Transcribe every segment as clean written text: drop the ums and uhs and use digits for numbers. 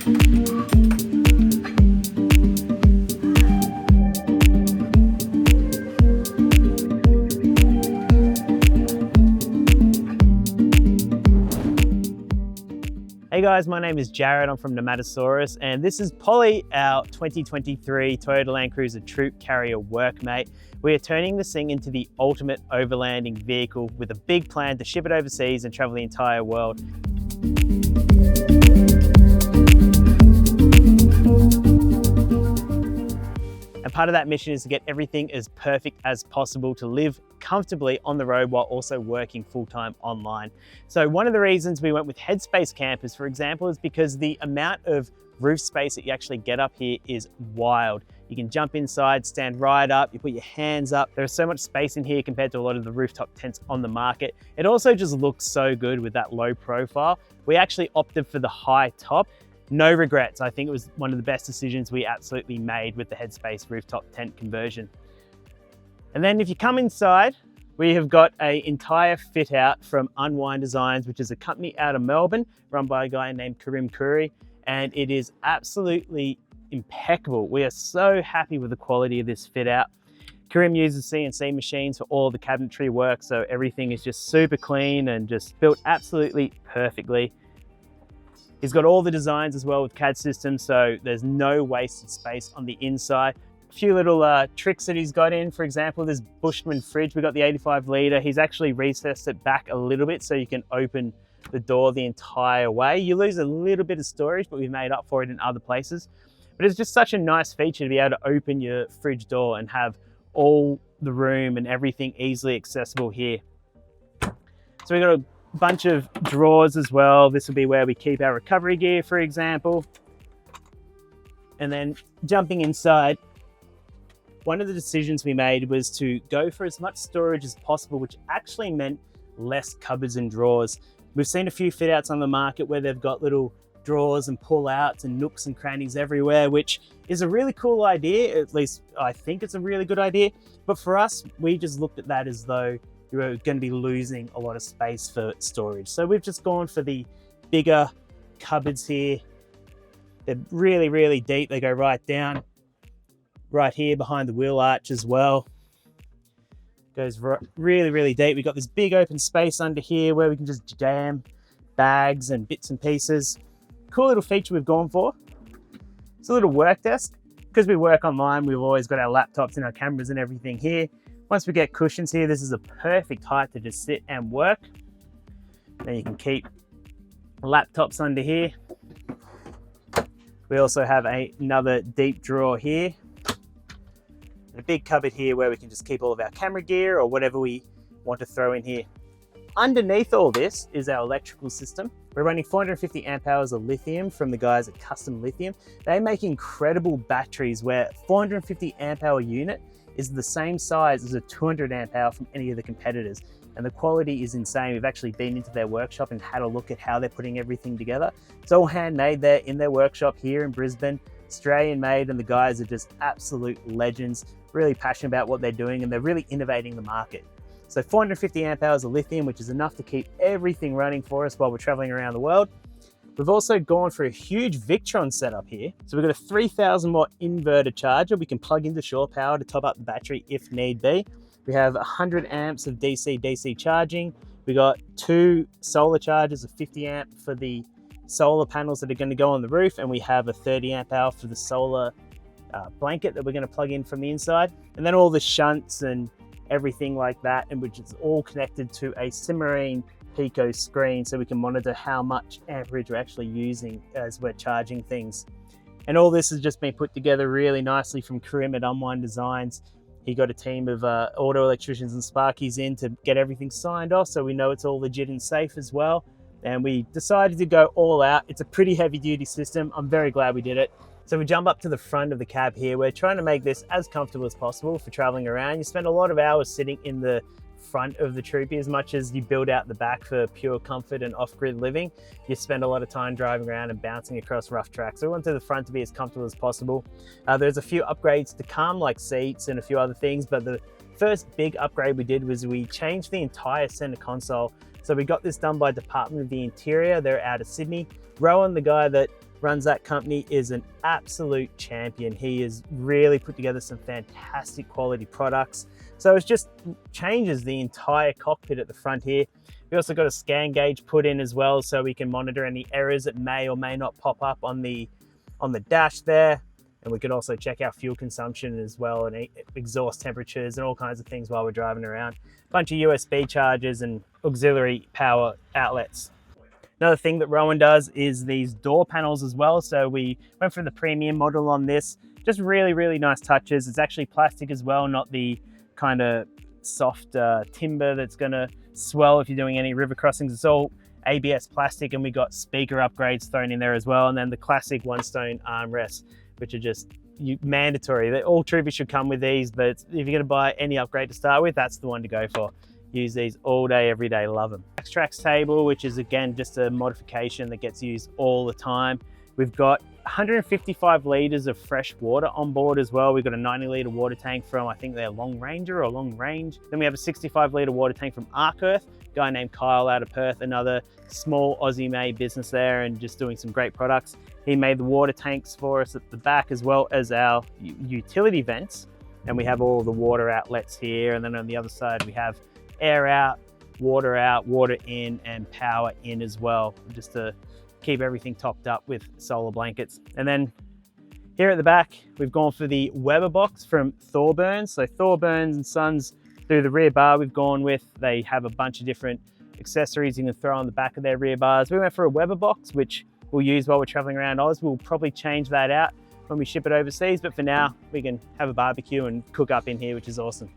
Hey guys, my name is Jared, I'm from Nomadasaurus, and this is Polly, our 2023 Toyota Landcruiser Troop Carrier Workmate. We are turning this thing into the ultimate overlanding vehicle with a big plan to ship it overseas and travel the entire world. And part of that mission is to get everything as perfect as possible to live comfortably on the road while also working full-time online. So one of the reasons we went with Headspace Campers, for example, is because the amount of roof space that you actually get up here is wild. You can jump inside, stand right up, you put your hands up. There's so much space in here compared to a lot of the rooftop tents on the market. It also just looks so good with that low profile. We actually opted for the high top. No regrets. I think it was one of the best decisions we absolutely made with the Headspace rooftop tent conversion. And then if you come inside, we have got an entire fit out from Unwind Designs, which is a company out of Melbourne, run by a guy named Karim Khoury, and it is absolutely impeccable. We are so happy with the quality of this fit out. Karim uses CNC machines for all the cabinetry work, so everything is just super clean and just built absolutely perfectly. He's got all the designs as well with CAD systems, so there's no wasted space on the inside. A few little tricks that he's got in, for example, this Bushman fridge, we got the 85 litre. He's actually recessed it back a little bit so you can open the door the entire way. You lose a little bit of storage, but we've made up for it in other places. But it's just such a nice feature to be able to open your fridge door and have all the room and everything easily accessible here. So we've got a bunch of drawers as well. This will be where we keep our recovery gear, for example. And then jumping inside, one of the decisions we made was to go for as much storage as possible, which actually meant less cupboards and drawers. We've seen a few fit outs on the market where they've got little drawers and pull outs and nooks and crannies everywhere, which is a really cool idea. At least I think it's a really good idea. But for us, we just looked at that as though you're going to be losing a lot of space for storage. So we've just gone for the bigger cupboards here. They're really, really deep. They go right down, right here behind the wheel arch as well. Goes really, really deep. We've got this big open space under here where we can just jam bags and bits and pieces. Cool little feature we've gone for. It's a little work desk. Because we work online, we've always got our laptops and our cameras and everything here. Once we get cushions here, this is a perfect height to just sit and work. Then you can keep laptops under here. We also have another deep drawer here. And a big cupboard here where we can just keep all of our camera gear or whatever we want to throw in here. Underneath all this is our electrical system. We're running 450 amp hours of lithium from the guys at Custom Lithium. They make incredible batteries where 450 amp hour unit is the same size as a 200 amp hour from any of the competitors. And the quality is insane. We've actually been into their workshop and had a look at how they're putting everything together. It's all handmade there in their workshop here in Brisbane, Australian made, and the guys are just absolute legends, really passionate about what they're doing, and they're really innovating the market. So 450 amp hours of lithium, which is enough to keep everything running for us while we're traveling around the world. We've also gone for a huge Victron setup here. So we've got a 3000 watt inverter charger. We can plug into shore power to top up the battery if need be. We have 100 amps of DC-DC charging. We got 2 solar chargers of 50 amp for the solar panels that are going to go on the roof. And we have a 30 amp hour for the solar blanket that we're going to plug in from the inside. And then all the shunts and everything like that, and which is all connected to a Cimarine Pico screen so we can monitor how much amperage we're actually using as we're charging things. And all this has just been put together really nicely from Karim at Unwind Designs. He got a team of auto electricians and sparkies in to get everything signed off so we know it's all legit and safe as well. And we decided to go all out. It's a pretty heavy duty system. I'm very glad we did it. So we jump up to the front of the cab here. We're trying to make this as comfortable as possible for traveling around. You spend a lot of hours sitting in the front of the Troopy as much as you build out the back for pure comfort and off-grid living. You spend a lot of time driving around and bouncing across rough tracks. So we wanted the front to be as comfortable as possible. There's a few upgrades to come, like seats and a few other things, but the first big upgrade we did was we changed the entire center console. So we got this done by Department of the Interior. They're out of Sydney. Rowan, the guy that runs that company, is an absolute champion. He has really put together some fantastic quality products. So it just changes the entire cockpit at the front here. We also got a scan gauge put in as well, so we can monitor any errors that may or may not pop up on the dash there. And we could also check our fuel consumption as well, and exhaust temperatures and all kinds of things while we're driving around. A bunch of USB chargers and auxiliary power outlets. Another thing that Rowan does is these door panels as well. So we went for the premium model on this. Just really, really nice touches. It's actually plastic as well, not the kind of soft timber that's gonna swell if you're doing any river crossings. It's all ABS plastic, and we got speaker upgrades thrown in there as well. And then the classic one stone armrests, which are just mandatory. All Troopy should come with these, but if you're gonna buy any upgrade to start with, that's the one to go for. Use these all day, every day, love them. Extracts table, which is again, just a modification that gets used all the time. We've got 155 litres of fresh water on board as well. We've got a 90 litre water tank from, I think they're Long Ranger or Long Range. Then we have a 65 litre water tank from Arc Earth, a guy named Kyle out of Perth, another small Aussie made business there and just doing some great products. He made the water tanks for us at the back, as well as our utility vents. And we have all the water outlets here. And then on the other side, we have air out, water in, and power in as well, just to keep everything topped up with solar blankets. And then here at the back, we've gone for the Weber box from Thorburns. So Thorburns and Sons, through the rear bar we've gone with, they have a bunch of different accessories you can throw on the back of their rear bars. We went for a Weber box, which we'll use while we're traveling around Oz. We'll probably change that out when we ship it overseas, but for now, we can have a barbecue and cook up in here, which is awesome.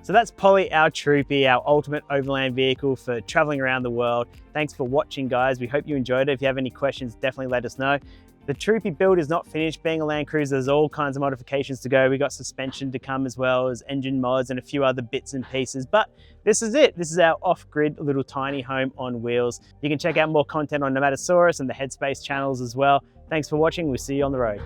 So that's Polly, our Troopy, our ultimate overland vehicle for traveling around the world. Thanks for watching, guys. We hope you enjoyed it. If you have any questions, definitely let us know. The Troopy build is not finished. Being a Landcruiser, there's all kinds of modifications to go. We got suspension to come, as well as engine mods and a few other bits and pieces. But this is it. This is our off-grid little tiny home on wheels. You can check out more content on Nomadasaurus and the Headspace channels as well. Thanks for watching. We'll see you on the road.